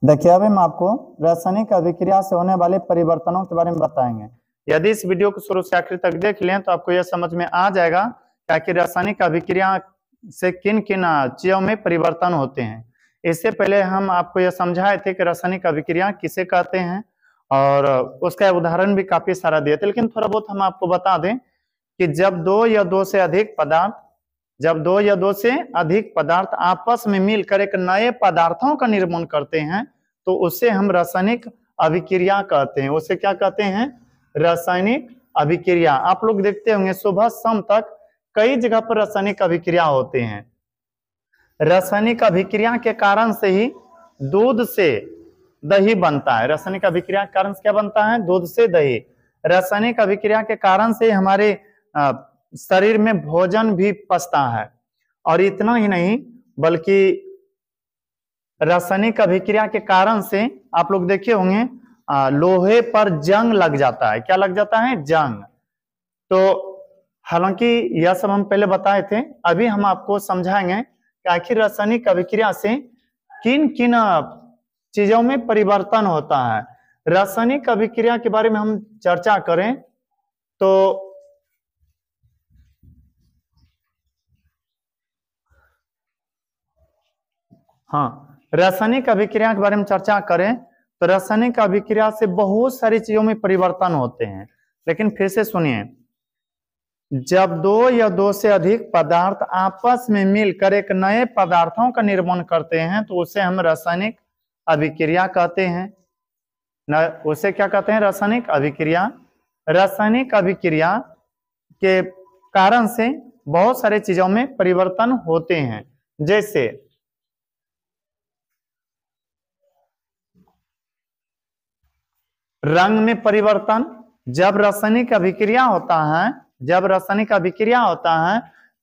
देखिए अभी हम आपको रासायनिक अभिक्रिया से होने वाले परिवर्तनों के बारे में बताएंगे। यदि इस वीडियो को शुरू से आखिर तक देख लें तो आपको यह समझ में आ जाएगा कि आखिर रासायनिक अभिक्रिया से किन किन चीजों में परिवर्तन होते हैं। इससे पहले हम आपको यह समझाए थे कि रासायनिक अभिक्रिया किसे कहते हैं और उसका उदाहरण भी काफी सारा दिए थे, लेकिन थोड़ा बहुत हम आपको बता दें कि जब दो या दो से अधिक पदार्थ आपस में मिलकर एक नए पदार्थों का निर्माण करते हैं तो उसे हम रासायनिक अभिक्रिया कहते हैं। उसे क्या कहते हैं? रासायनिक अभिक्रिया। आप लोग देखते होंगे सुबह शाम तक कई जगह पर रासायनिक अभिक्रिया होते हैं। रासायनिक अभिक्रिया के कारण से ही दूध से दही बनता है। रासायनिक अभिक्रिया के कारण से क्या बनता है? दूध से दही। रासायनिक अभिक्रिया के कारण से हमारे शरीर में भोजन भी पचता है। और इतना ही नहीं बल्कि रासायनिक अभिक्रिया के कारण से आप लोग देखे होंगे लोहे पर जंग लग जाता है। क्या लग जाता है? जंग। तो हालांकि यह सब हम पहले बताए थे, अभी हम आपको समझाएंगे कि आखिर रासायनिक अभिक्रिया से किन किन चीजों में परिवर्तन होता है। रासायनिक अभिक्रिया के बारे में हम चर्चा करें तो रासायनिक अभिक्रिया के बारे में चर्चा करें तो रासायनिक अभिक्रिया से बहुत सारी चीजों में परिवर्तन होते हैं। लेकिन फिर से सुनिए, जब दो या दो से अधिक पदार्थ आपस में मिलकर एक नए पदार्थों का निर्माण करते हैं तो उसे हम रासायनिक अभिक्रिया कहते हैं। उसे क्या कहते हैं? रासायनिक अभिक्रिया। रासायनिक अभिक्रिया के कारण से बहुत सारे चीजों में परिवर्तन होते हैं, जैसे रंग में परिवर्तन। जब रासायनिक अभिक्रिया होता है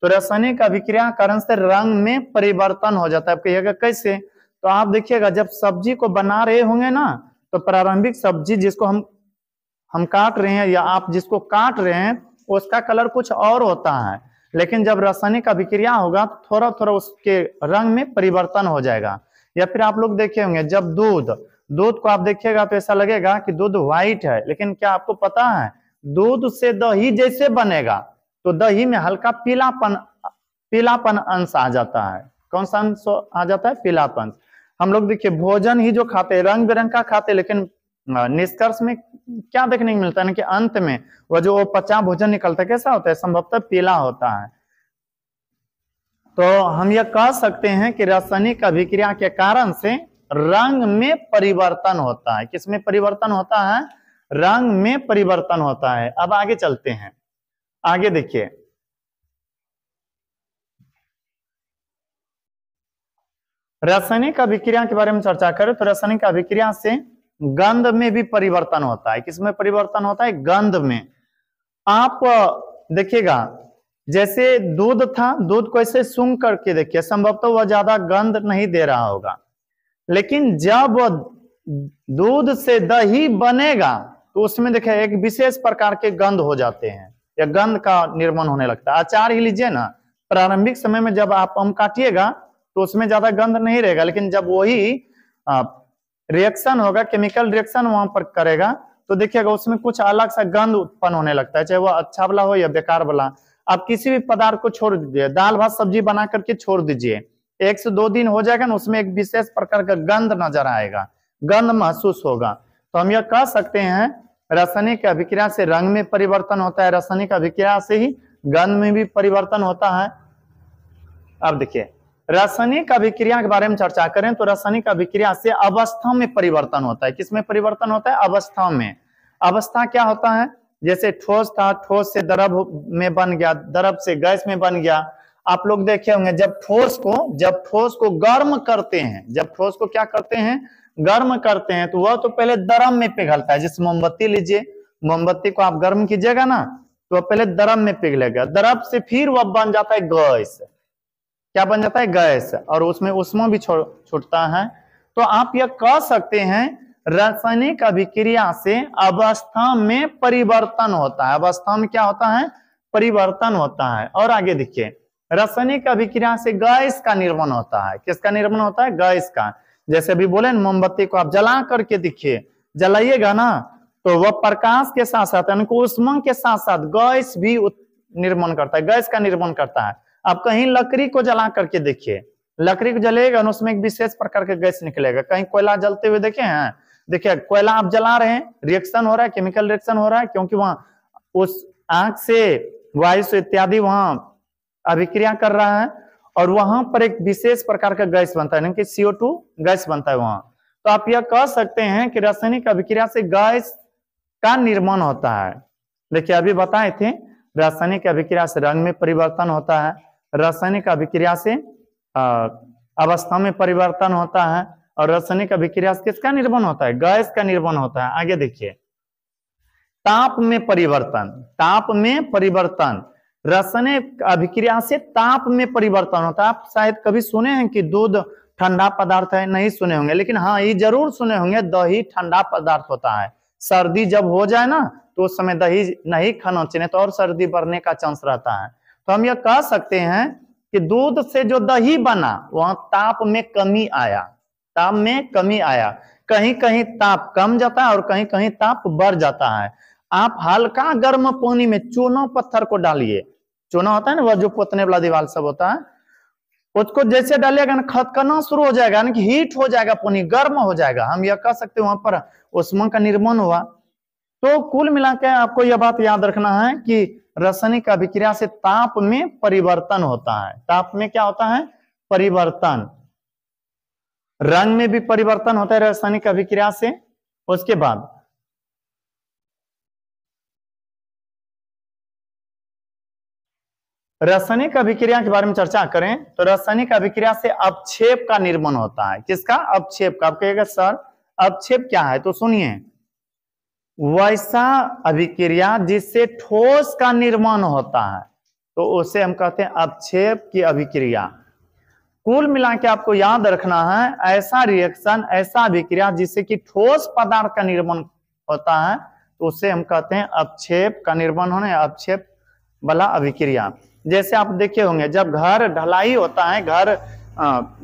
तो रासायनिक अभिक्रिया कारण से रंग में परिवर्तन हो जाता है। आप कहिएगा कैसे? तो आप देखिएगा जब सब्जी को बना रहे होंगे ना तो प्रारंभिक सब्जी जिसको हम काट रहे हैं या आप जिसको काट रहे हैं उसका कलर कुछ और होता है, लेकिन जब रासायनिक अभिक्रिया होगा तो थोड़ा थोड़ा उसके रंग में परिवर्तन हो जाएगा। या फिर आप लोग देखे होंगे जब दूध को आप देखिएगा तो ऐसा लगेगा कि दूध व्हाइट है, लेकिन क्या आपको पता है दूध से दही जैसे बनेगा तो दही में हल्का पीलापन अंश आ जाता है। कौन सा अंश आ जाता है? पीलापन। हम लोग देखिए भोजन ही जो खाते हैं रंग बिरंग का खाते हैं, लेकिन निष्कर्ष में क्या देखने को मिलता है ना कि अंत में वह जो पचा भोजन निकलता है कैसा होता है? संभवतः पीला होता है। तो हम यह कह सकते हैं कि रासायनिक अभिक्रिया के कारण से रंग में परिवर्तन होता है। किसमें परिवर्तन होता है? रंग में परिवर्तन होता है। अब आगे चलते हैं। आगे देखिए, रासायनिक अभिक्रिया के बारे में चर्चा करें तो रासायनिक अभिक्रिया से गंध में भी परिवर्तन होता है। किसमें परिवर्तन होता है? गंध में। आप देखिएगा जैसे दूध था, दूध को ऐसे सूंघ करके देखिए, संभवतः वह ज्यादा गंध नहीं दे रहा होगा, लेकिन जब दूध से दही बनेगा तो उसमें देखिए एक विशेष प्रकार के गंध हो जाते हैं या गंध का निर्माण होने लगता है। अचार ही लीजिए ना, प्रारंभिक समय में जब आप आम काटिएगा तो उसमें ज्यादा गंध नहीं रहेगा, लेकिन जब वही रिएक्शन होगा, केमिकल रिएक्शन वहां पर करेगा तो देखिएगा उसमें कुछ अलग सा गंध उत्पन्न होने लगता है, चाहे वो अच्छा वाला हो या बेकार वाला। आप किसी भी पदार्थ को छोड़ दीजिए, दाल भात सब्जी बना करके छोड़ दीजिए, 1 से 2 दिन हो जाएगा ना, उसमें एक विशेष प्रकार का गंध नजर आएगा, गंध महसूस होगा। तो हम यह कह सकते हैं रासायनिक अभिक्रिया से रंग में परिवर्तन होता है, रासायनिक अभिक्रिया से ही गंध में भी परिवर्तन होता है। अब देखिए रासायनिक अभिक्रिया के बारे में चर्चा करें तो रासायनिक अभिक्रिया से अवस्था में परिवर्तन होता है। किसमें परिवर्तन होता है? अवस्था में। अवस्था क्या होता है? जैसे ठोस था, ठोस से द्रव में बन गया, द्रव से गैस में बन गया। आप लोग देखे होंगे जब ठोस को गर्म करते हैं, जब ठोस को क्या करते हैं? गर्म करते हैं तो वह तो पहले द्रव में पिघलता है। जैसे मोमबत्ती लीजिए, मोमबत्ती को आप गर्म कीजिएगा ना तो वह पहले द्रव में पिघलेगा, द्रव से फिर वह बन जाता है गैस। क्या बन जाता है? गैस, और उसमें उष्मा भी छूटता है। तो आप यह कह सकते हैं रासायनिक अभिक्रिया से अवस्था में परिवर्तन होता है। अवस्था में क्या होता है? परिवर्तन होता है। और आगे देखिए, रासायनिक अभिक्रिया से गैस का निर्माण होता है। किसका निर्माण होता है? गैस का। जैसे अभी बोले ना, मोमबत्ती को आप जला करके देखिए, जलाइएगा ना तो वह प्रकाश के साथ साथ यानी ऊष्मा के साथ साथ गैस भी निर्माण करता है, गैस का निर्माण करता है। आप कहीं लकड़ी को जला करके देखिए, लकड़ी को जलेगा ना उसमें एक विशेष प्रकार का गैस निकलेगा। कहीं कोयला जलते हुए देखे हैं? देखिए कोयला आप जला रहे हैं, रिएक्शन हो रहा है, केमिकल रिएक्शन हो रहा है, क्योंकि वहां उस आग से वायु से इत्यादि वहां अभिक्रिया कर रहा है और वहां पर एक विशेष प्रकार का गैस बनता है, कि CO2 गैस बनता है वहां। तो आप यह कह सकते हैं कि रासायनिक अभिक्रिया से गैस का निर्माण होता है। देखिए अभी बताए थे, रासायनिक अभिक्रिया से रंग में परिवर्तन होता है, रासायनिक अभिक्रिया से अवस्था में परिवर्तन होता है, और रासायनिक अभिक्रिया से किसका निर्माण होता है? गैस का निर्माण होता है। आगे देखिए, ताप में परिवर्तन, ताप में परिवर्तन, रासायनिक अभिक्रिया से ताप में परिवर्तन होता है। आप शायद कभी सुने हैं कि दूध ठंडा पदार्थ है? नहीं सुने होंगे, लेकिन हाँ ये जरूर सुने होंगे दही ठंडा पदार्थ होता है। सर्दी जब हो जाए ना तो उस समय दही नहीं खाना चाहिए, तो और सर्दी बढ़ने का चांस रहता है। तो हम यह कह सकते हैं कि दूध से जो दही बना वहां ताप में कमी आया, ताप में कमी आया। कहीं कहीं ताप कम जाता है और कहीं कहीं ताप बढ़ जाता है। आप हल्का गर्म पानी में चूना पत्थर को डालिए, चूना होता है ना वह जो पोतने वाला दीवार सब होता है, उसको जैसे डालिएगा ना खदकना शुरू हो जाएगा, यानी कि हीट हो जाएगा, पानी गर्म हो जाएगा। हम यह कह सकते हैं वहां पर उष्मा का निर्माण हुआ। तो कुल मिलाकर आपको यह बात याद रखना है कि रासायनिक अभिक्रिया से ताप में परिवर्तन होता है। ताप में क्या होता है? परिवर्तन। रंग में भी परिवर्तन होता है रासायनिक अभिक्रिया से। उसके बाद रासायनिक अभिक्रिया के बारे में चर्चा करें तो रासायनिक अभिक्रिया से अवक्षेप का निर्माण होता है। किसका? अवक्षेप का। आप कहिएगा सर अवक्षेप क्या है? तो सुनिए, वैसा अभिक्रिया जिससे ठोस का निर्माण होता है तो उसे हम कहते हैं अवक्षेप की अभिक्रिया। कुल मिला के आपको याद रखना है, ऐसा रिएक्शन, ऐसा अभिक्रिया जिससे कि ठोस पदार्थ का निर्माण होता है तो उसे हम कहते हैं अवक्षेप का निर्माण होने, अवक्षेप वाला अभिक्रिया। जैसे आप देखे होंगे जब घर ढलाई होता है, घर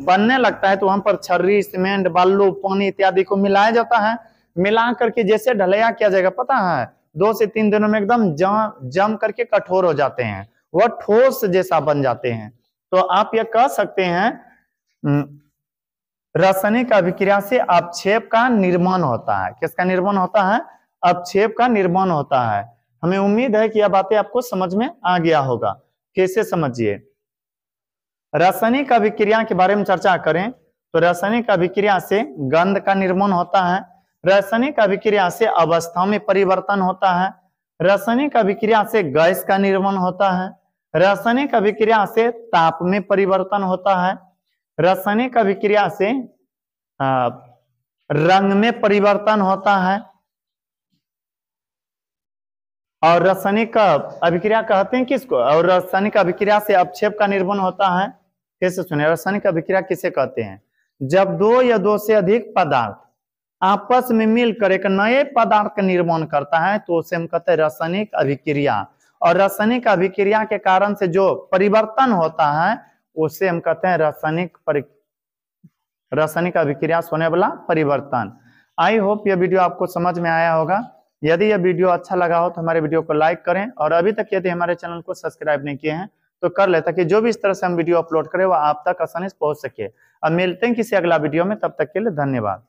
बनने लगता है तो वहां पर छर्री, सीमेंट, बालू, पानी इत्यादि को मिलाया जाता है। मिला करके जैसे ढलैया किया जाएगा, पता है 2 से 3 दिनों में एकदम जम करके कठोर हो जाते हैं, वह ठोस जैसा बन जाते हैं। तो आप यह कह सकते हैं रासायनिक अभिक्रिया से अवक्षेप का निर्माण होता है। किसका निर्माण होता है? अवक्षेप का निर्माण होता है। हमें उम्मीद है कि यह बातें आपको समझ में आ गया होगा। कैसे समझिए, रासायनिक अभिक्रिया के बारे में चर्चा करें तो रासायनिक अभिक्रिया से गंध का निर्माण होता है, रासायनिक अभिक्रिया से अवस्था में परिवर्तन होता है, रासायनिक अभिक्रिया से गैस का निर्माण होता है, रासायनिक अभिक्रिया से ताप में परिवर्तन होता है, रासायनिक अभिक्रिया से रंग में परिवर्तन होता है, और रासायनिक अभिक्रिया कहते हैं किसको? और रासायनिक अभिक्रिया से अवक्षेप का निर्माण होता है। कैसे सुने, रासायनिक अभिक्रिया किसे कहते हैं? जब 2 या 2 से अधिक पदार्थ आपस में मिलकर एक नए पदार्थ का निर्माण करता है तो उसे हम कहते हैं रासायनिक अभिक्रिया। और रासायनिक अभिक्रिया के कारण से जो परिवर्तन होता है उसे हम कहते हैं रासायनिक अभिक्रिया से होने वाला परिवर्तन। आई होप यह वीडियो आपको समझ में आया होगा। यदि यह वीडियो अच्छा लगा हो तो हमारे वीडियो को लाइक करें, और अभी तक यदि हमारे चैनल को सब्सक्राइब नहीं किए हैं तो कर ले, ताकि जो भी इस तरह से हम वीडियो अपलोड करें वह आप तक आसानी से पहुंच सके। अब मिलते हैं किसी अगला वीडियो में, तब तक के लिए धन्यवाद।